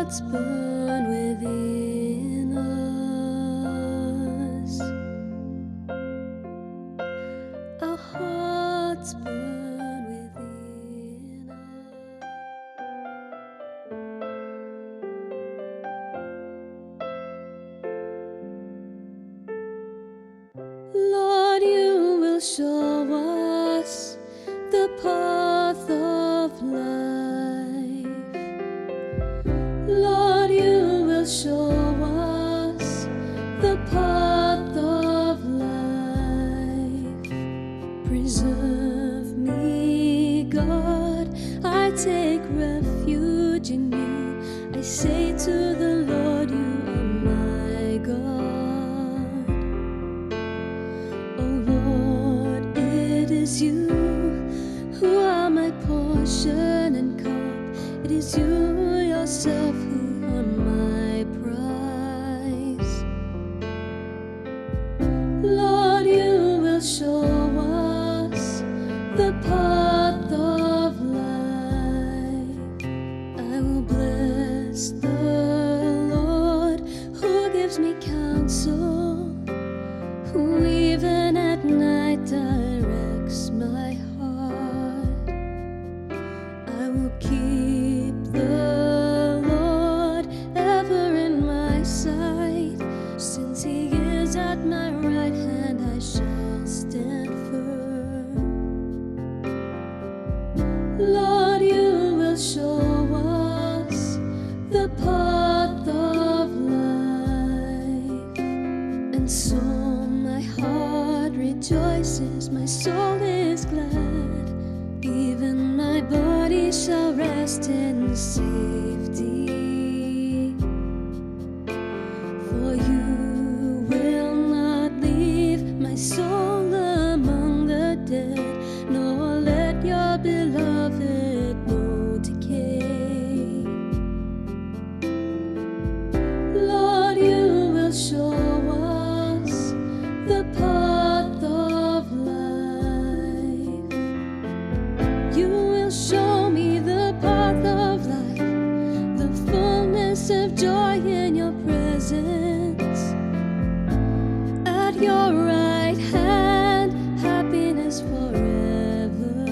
hearts burn within us. Our hearts burn within us. Lord, you will show us the path of life. Lord, you will show us the path of life. Preserve me, God, I take refuge in you. I say to the Lord, you are my God. Oh Lord, it is you who are my portion and cup. It is you yourself who are my prize. Lord, you will show us the path of life. I will bless the Lord who gives me counsel, who even at night directs my heart. I will keep the Lord ever in my sight. Since he is at my right hand, I shall stand firm. Lord, you will show us the path of life. And so my heart rejoices, my soul is glad. Even my body shall rest in safety. For you will not leave my soul among the dead, nor let your beloved know decay. Lord, you will show us the path of life. You will show me the path of life, the fullness of joy in your presence. At your right hand, happiness forever.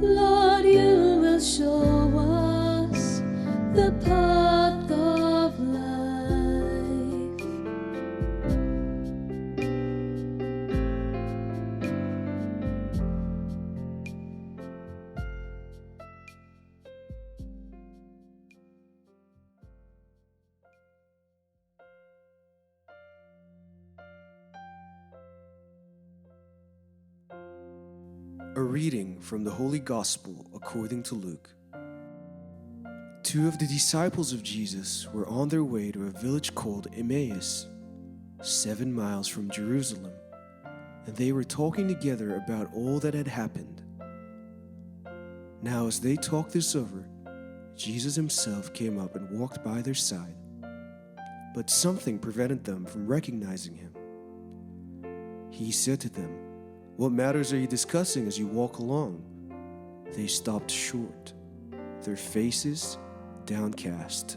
Lord, you will show us the path of life. A reading from the Holy Gospel according to Luke. 2 of the disciples of Jesus were on their way to a village called Emmaus, 7 miles from Jerusalem, and they were talking together about all that had happened. Now as they talked this over, Jesus himself came up and walked by their side, but something prevented them from recognizing him. He said to them, "What matters are you discussing as you walk along?" They stopped short, their faces downcast.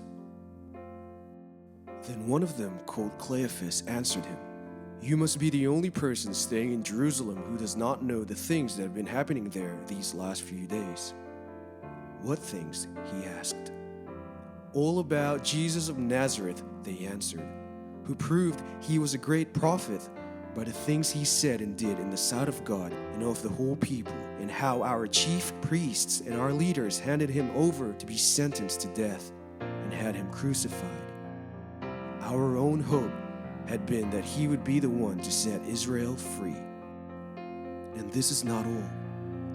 Then one of them, called Cleophas, answered him, "You must be the only person staying in Jerusalem who does not know the things that have been happening there these last few days." "What things?" he asked. "All about Jesus of Nazareth," they answered, "who proved he was a great prophet by the things he said and did in the sight of God and of the whole people, and how our chief priests and our leaders handed him over to be sentenced to death and had him crucified. Our own hope had been that he would be the one to set Israel free. And this is not all.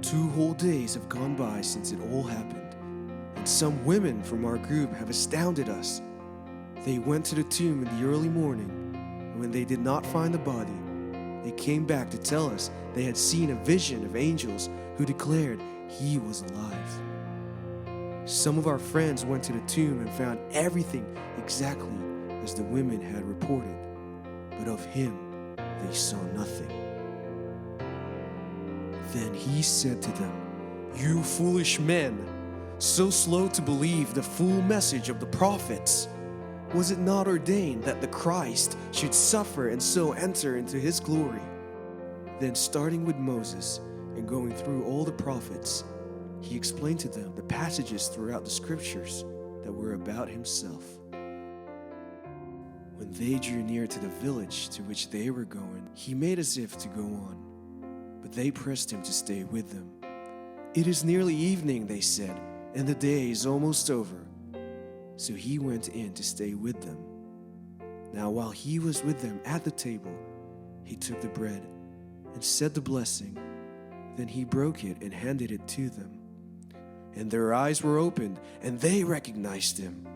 2 whole days have gone by since it all happened, and some women from our group have astounded us. They went to the tomb in the early morning, and when they did not find the body, they came back to tell us they had seen a vision of angels who declared he was alive. Some of our friends went to the tomb and found everything exactly as the women had reported, but of him they saw nothing." Then he said to them, "You foolish men, so slow to believe the full message of the prophets? Was it not ordained that the Christ should suffer and so enter into his glory? Then, starting with Moses and going through all the prophets, he explained to them the passages throughout the scriptures that were about himself. When they drew near to the village to which they were going, he made as if to go on, but they pressed him to stay with them. "It is nearly evening," they said, "and the day is almost over." So he went in to stay with them. Now while he was with them at the table, he took the bread and said the blessing. Then he broke it and handed it to them. And their eyes were opened, and they recognized him,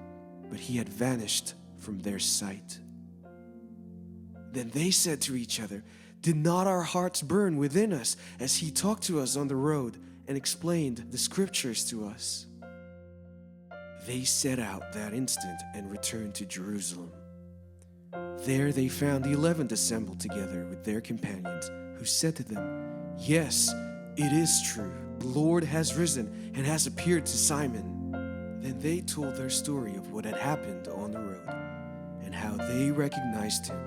but he had vanished from their sight. Then they said to each other, "Did not our hearts burn within us as he talked to us on the road and explained the scriptures to us?" They set out that instant and returned to Jerusalem. There they found the 11 assembled together with their companions, who said to them, "Yes, it is true. The Lord has risen and has appeared to Simon." Then they told their story of what had happened on the road and how they recognized him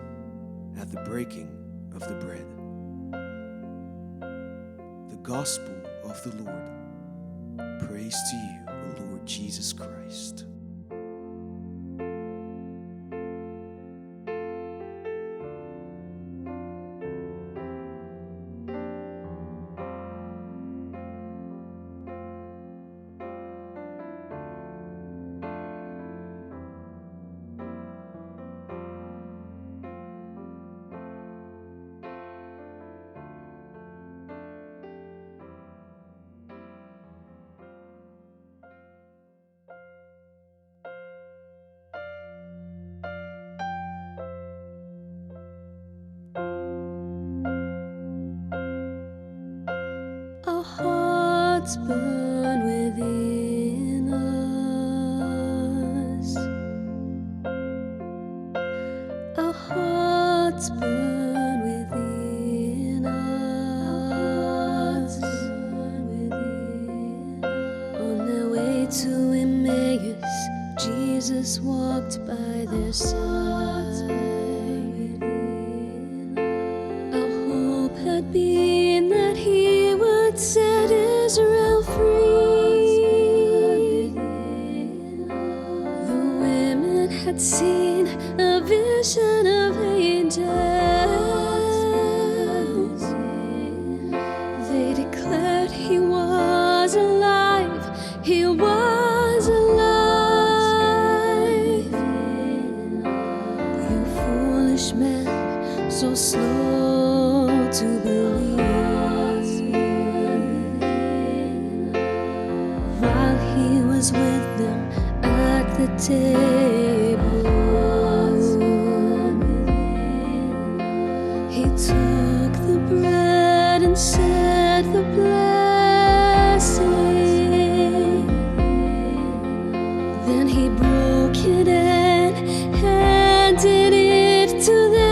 at the breaking of the bread. The Gospel of the Lord. Praise to you, O Lord Jesus Christ. Our hearts burn within us. Our hearts burn within us. On their way to Emmaus, Jesus walked by their side. Our hope had been that he would set Israel free. The women had seen a vision of angels. They declared he was alive. He was alive. You foolish men, so slow to believe. While he was with them at the table, he took the bread and said the blessing. Then he broke it and handed it to them.